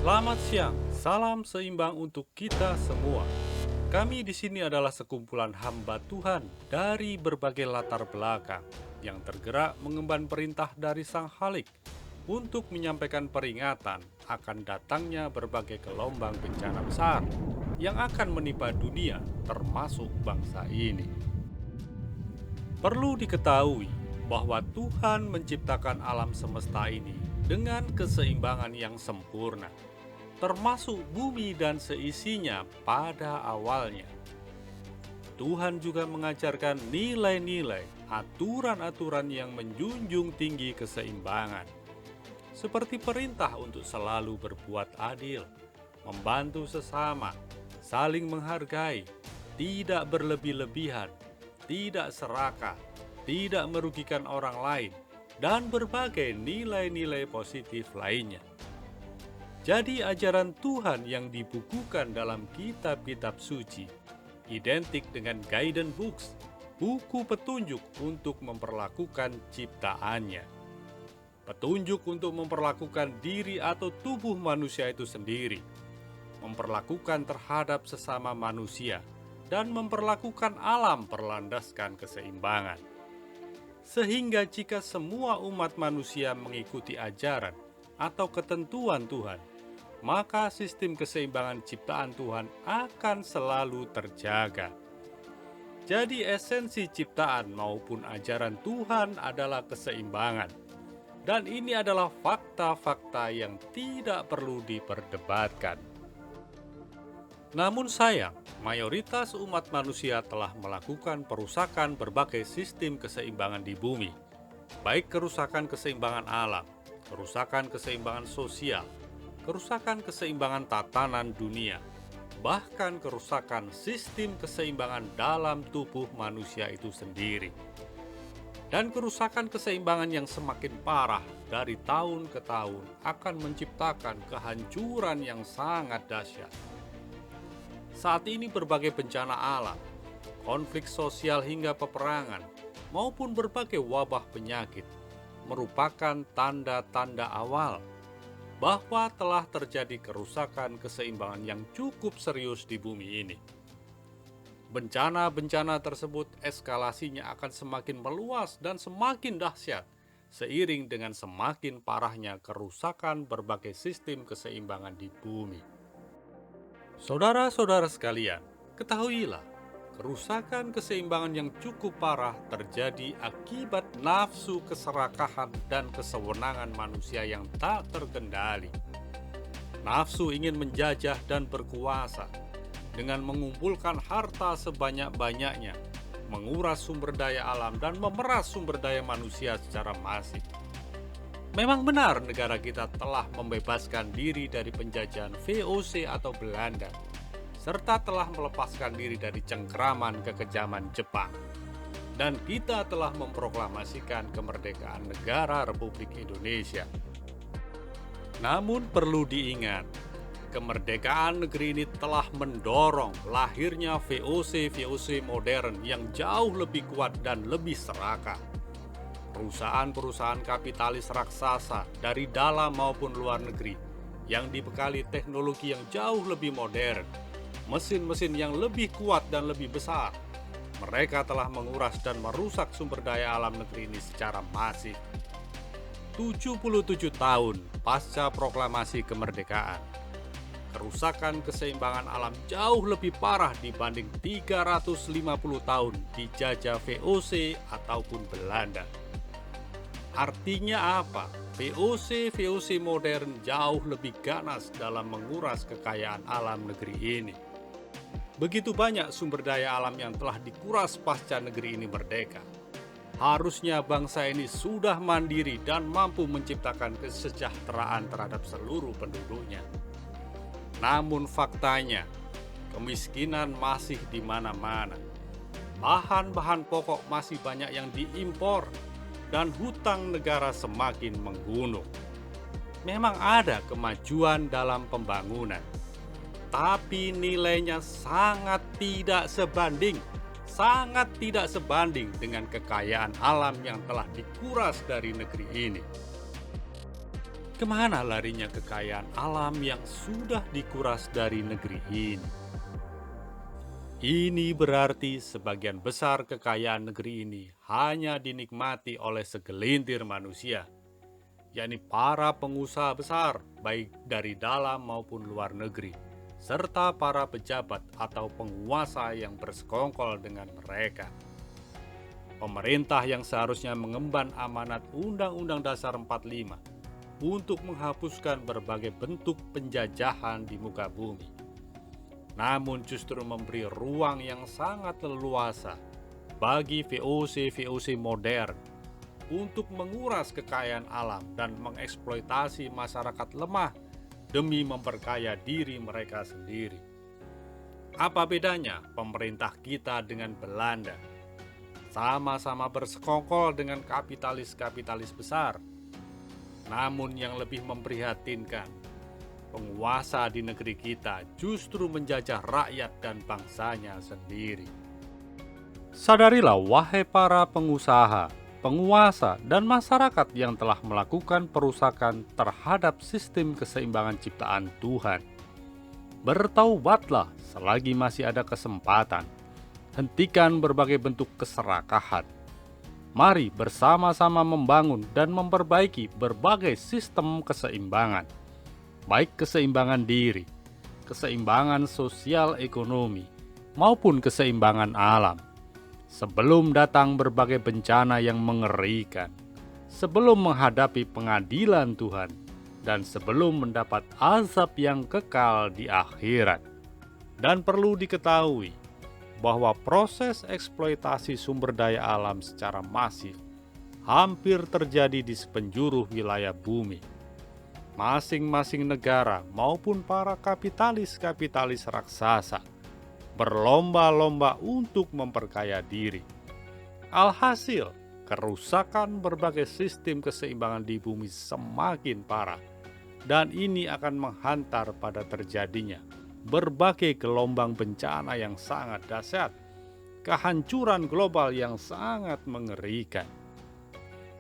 Selamat siang, salam seimbang untuk kita semua. Kami di sini adalah sekumpulan hamba Tuhan dari berbagai latar belakang yang tergerak mengemban perintah dari Sang Khalik untuk menyampaikan peringatan akan datangnya berbagai gelombang bencana besar yang akan menimpa dunia termasuk bangsa ini. Perlu diketahui bahwa Tuhan menciptakan alam semesta ini dengan keseimbangan yang sempurna, termasuk bumi dan seisinya pada awalnya. Tuhan juga mengajarkan nilai-nilai, aturan-aturan yang menjunjung tinggi keseimbangan, seperti perintah untuk selalu berbuat adil, membantu sesama, saling menghargai, tidak berlebih-lebihan, tidak serakah, tidak merugikan orang lain, dan berbagai nilai-nilai positif lainnya. Jadi ajaran Tuhan yang dibukukan dalam kitab-kitab suci identik dengan guidance books, buku petunjuk untuk memperlakukan ciptaannya. Petunjuk untuk memperlakukan diri atau tubuh manusia itu sendiri, memperlakukan terhadap sesama manusia, dan memperlakukan alam berlandaskan keseimbangan. Sehingga jika semua umat manusia mengikuti ajaran atau ketentuan Tuhan, maka sistem keseimbangan ciptaan Tuhan akan selalu terjaga. Jadi esensi ciptaan maupun ajaran Tuhan adalah keseimbangan. Dan ini adalah fakta-fakta yang tidak perlu diperdebatkan. Namun sayang, mayoritas umat manusia telah melakukan perusakan berbagai sistem keseimbangan di bumi, baik kerusakan keseimbangan alam, kerusakan keseimbangan sosial, kerusakan keseimbangan tatanan dunia, bahkan kerusakan sistem keseimbangan dalam tubuh manusia itu sendiri. Dan kerusakan keseimbangan yang semakin parah dari tahun ke tahun akan menciptakan kehancuran yang sangat dahsyat. Saat ini berbagai bencana alam, konflik sosial hingga peperangan, maupun berbagai wabah penyakit merupakan tanda-tanda awal bahwa telah terjadi kerusakan keseimbangan yang cukup serius di bumi ini. Bencana-bencana tersebut eskalasinya akan semakin meluas dan semakin dahsyat seiring dengan semakin parahnya kerusakan berbagai sistem keseimbangan di bumi. Saudara-saudara sekalian, ketahuilah, kerusakan keseimbangan yang cukup parah terjadi akibat nafsu keserakahan dan kesewenangan manusia yang tak terkendali. Nafsu ingin menjajah dan berkuasa dengan mengumpulkan harta sebanyak-banyaknya, menguras sumber daya alam dan memeras sumber daya manusia secara masif. Memang benar negara kita telah membebaskan diri dari penjajahan VOC atau Belanda, serta telah melepaskan diri dari cengkraman kekejaman Jepang. Dan kita telah memproklamasikan kemerdekaan negara Republik Indonesia. Namun perlu diingat, kemerdekaan negeri ini telah mendorong lahirnya VOC-VOC modern yang jauh lebih kuat dan lebih serakah. Perusahaan-perusahaan kapitalis raksasa dari dalam maupun luar negeri yang dibekali teknologi yang jauh lebih modern, mesin-mesin yang lebih kuat dan lebih besar. Mereka telah menguras dan merusak sumber daya alam negeri ini secara masif. 77 tahun pasca proklamasi kemerdekaan, kerusakan keseimbangan alam jauh lebih parah dibanding 350 tahun dijajah VOC ataupun Belanda. Artinya apa? VOC modern jauh lebih ganas dalam menguras kekayaan alam negeri ini. Begitu banyak sumber daya alam yang telah dikuras pasca negeri ini merdeka. Harusnya bangsa ini sudah mandiri dan mampu menciptakan kesejahteraan terhadap seluruh penduduknya. Namun faktanya, kemiskinan masih di mana-mana. Bahan-bahan pokok masih banyak yang diimpor dan hutang negara semakin menggunung. Memang ada kemajuan dalam pembangunan, tapi nilainya sangat tidak sebanding dengan kekayaan alam yang telah dikuras dari negeri ini. Kemana larinya kekayaan alam yang sudah dikuras dari negeri ini? Ini berarti sebagian besar kekayaan negeri ini hanya dinikmati oleh segelintir manusia, yakni para pengusaha besar, baik dari dalam maupun luar negeri, serta para pejabat atau penguasa yang bersekongkol dengan mereka. Pemerintah yang seharusnya mengemban amanat Undang-Undang Dasar 45 untuk menghapuskan berbagai bentuk penjajahan di muka bumi, namun justru memberi ruang yang sangat leluasa bagi VOC-VOC modern untuk menguras kekayaan alam dan mengeksploitasi masyarakat lemah demi memperkaya diri mereka sendiri. Apa bedanya pemerintah kita dengan Belanda? Sama-sama bersekongkol dengan kapitalis-kapitalis besar. Namun yang lebih memprihatinkan, penguasa di negeri kita justru menjajah rakyat dan bangsanya sendiri. Sadarilah wahai para pengusaha, penguasa, dan masyarakat yang telah melakukan perusakan terhadap sistem keseimbangan ciptaan Tuhan. Bertaubatlah selagi masih ada kesempatan. Hentikan berbagai bentuk keserakahan. Mari bersama-sama membangun dan memperbaiki berbagai sistem keseimbangan, baik keseimbangan diri, keseimbangan sosial ekonomi, maupun keseimbangan alam. Sebelum datang berbagai bencana yang mengerikan, sebelum menghadapi pengadilan Tuhan, dan sebelum mendapat azab yang kekal di akhirat. Dan perlu diketahui bahwa proses eksploitasi sumber daya alam secara masif hampir terjadi di sepenjuru wilayah bumi. Masing-masing negara maupun para kapitalis-kapitalis raksasa berlomba-lomba untuk memperkaya diri. Alhasil, kerusakan berbagai sistem keseimbangan di bumi semakin parah, dan ini akan menghantar pada terjadinya berbagai gelombang bencana yang sangat dahsyat, kehancuran global yang sangat mengerikan.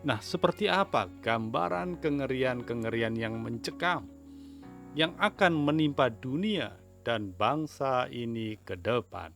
Nah, seperti apa gambaran kengerian-kengerian yang mencekam yang akan menimpa dunia dan bangsa ini ke depan?